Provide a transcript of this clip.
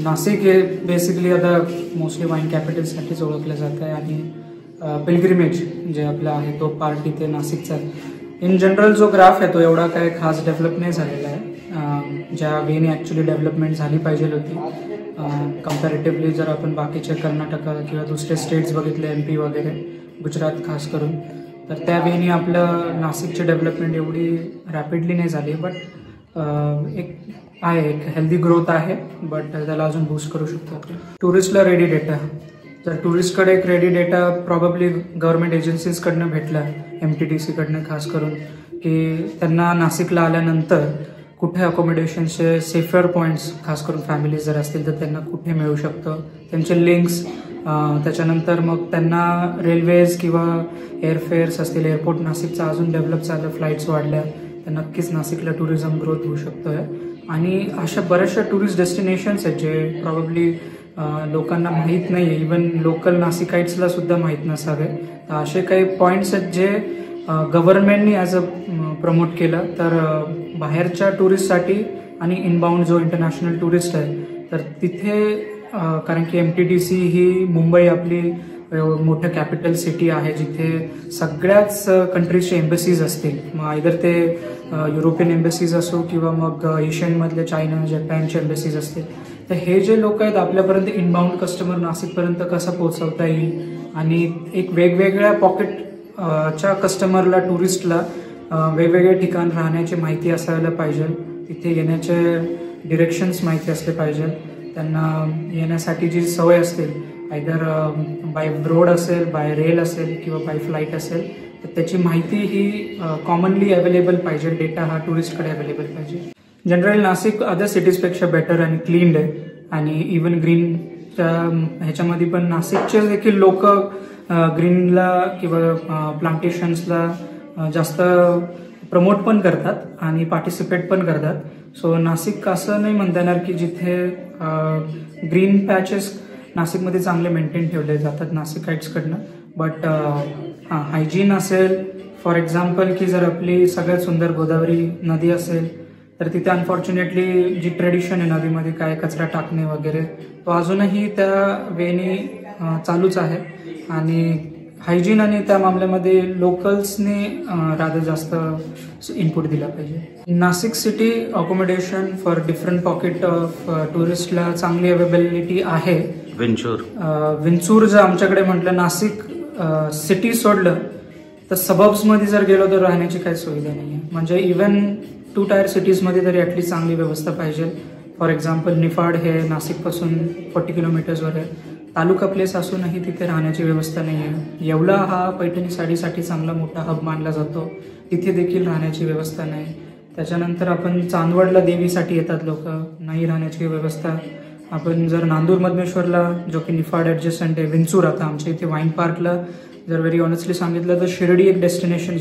नाशिक हे बेसिकली आता mostly wine कॅपिटलसाठीच ओळखलं जातं आहे आणि पिलग्रिमेज जे आपला आहे तो पार्ट इथे नाशिकचा आहे। इन जनरल जो ग्राफ आहे तो एवढा काय खास डेव्हलप नाही झालेला आहे, ज्या वेने ॲक्च्युली डेव्हलपमेंट झाली पाहिजे होती कम्पॅरेटिव्हली। जर आपण बाकीचे कर्नाटका किंवा दुसरे स्टेट्स बघितले, MP वगैरे, गुजरात खास करून, तर त्या वेने आपलं नाशिकची डेव्हलपमेंट एवढी रॅपिडली नाही झाली। बट एक हेल्दी ग्रोथ आहे, बट त्याला अजून बूस्ट करू शकतो आपण। टुरिस्टला रेडी डेटा, जर टुरिस्टकडे एक रेडी डेटा प्रॉबेबली गव्हर्नमेंट एजन्सीजकडनं भेटला, MTDC कडनं खास करून, की त्यांना नाशिकला आल्यानंतर कुठे अकोमोडेशनचे सेफर पॉईंट्स खास करून फॅमिलीज जर असतील तर त्यांना कुठे मिळू शकतं, त्यांचे लिंक्स, त्याच्यानंतर मग त्यांना रेल्वेज किंवा एअरफेअर्स असतील, एअरपोर्ट नाशिकचा अजून डेव्हलप झालं, फ्लाईट्स वाढल्या, तर नक्कीच नाशिकला टुरिझम ग्रोथ होऊ शकतोय। आणि अशा बऱ्याचशा टुरिस्ट डेस्टिनेशन्स आहेत जे प्रॉबेबली लोकांना माहीत नाही आहे, इवन लोकल नाशिकाईट्सला सुद्धा माहीत नसावे। तर असे काही पॉईंट्स आहेत जे गव्हर्नमेंटनी ॲज अ प्रमोट केलं तर बाहेरच्या टुरिस्टसाठी आणि इनबाउंड जो इंटरनॅशनल टुरिस्ट आहे तर तिथे, कारण की MTDC ही मुंबई आपली मोठं कॅपिटल सिटी आहे जिथे सगळ्याच कंट्रीजचे एम्बसीज असतील, मग आयदर ते युरोपियन एम्बसीज असो किंवा मग एशियनमधले चायना, जपानचे एम्बसीज असतील। तर हे जे लोक आहेत आपल्यापर्यंत इनबाउंड कस्टमर नाशिकपर्यंत कसा पोहोचवता येईल आणि एक वेगवेगळ्या पॉकेटच्या कस्टमरला, टुरिस्टला वेगवेगळे ठिकाण राहण्याची माहिती असायला पाहिजे, तिथे येण्याचे डिरेक्शन्स माहिती असले पाहिजे, त्यांना येण्यासाठी जी सवय असतील, आयदर बाय रोड असेल, बाय रेल असेल किंवा बाय फ्लाईट असेल, तर त्याची माहिती ही कॉमनली अवेलेबल पाहिजे, डेटा हा टुरिस्टकडे अवेलेबल पाहिजे। जनरली नाशिक अदर सिटीजपेक्षा बेटर आणि क्लीन्ड आहे आणि इवन ग्रीनच्या ह्याच्यामध्ये पण नाशिकचे देखील लोक ग्रीनला किंवा प्लांटेशन्सला जास्त प्रमोट पण करतात आणि पार्टिसिपेट पण करतात। सो नाशिक असं नाही म्हणता येणार की जिथे ग्रीन पॅचेस नाशिकमध्ये चांगले मेंटेन ठेवले जातात नाशिकाईट्सकडनं, बट हायजीन असेल, फॉर एक्झाम्पल की जर आपली सगळ्यात सुंदर गोदावरी नदी असेल तर तिथे अनफॉर्च्युनेटली जी ट्रेडिशन आहे नदीमध्ये काय कचरा टाकणे वगैरे, तो अजूनही त्या वेने चालूच आहे आणि हायजीन आणि त्या मामल्यामध्ये लोकल्सने राधा जास्त इनपुट दिला पाहिजे। Nashik city accommodation for different pocket of टुरिस्टला चांगली अवेलेबिलिटी आहे। विंचूर जर आमच्याकडे म्हटलं, नाशिक सिटी सोडलं तर सबब्समध्ये जर गेलो तर राहण्याची काही सुविधा नाही आहे, म्हणजे इवन 2 टायर सिटीजमध्ये तरी ॲटलीस्ट चांगली व्यवस्था पाहिजे। फॉर एक्झाम्पल निफाड हे नाशिकपासून 40 किलोमीटर्सवर आहे, तालुका प्लेस असूनही तिथे राहण्याची व्यवस्था नाही आहे। येवला हा पैठणी साडीसाठी चांगला मोठा हब मानला जातो, तिथे देखील राहण्याची व्यवस्था नाही। त्याच्यानंतर आपण चांदवडला देवीसाठी येतात लोक, नाही राहण्याची व्यवस्था। आपण जर नांदूर मधमेश्वरला, जो की निफाड ॲडजस्टंट आहे, विंचूर, आता आमच्या इथे वाईन पार्कला जर व्हेरी ऑनेस्टली सांगितलं तर शिर्डी एक डेस्टिनेशन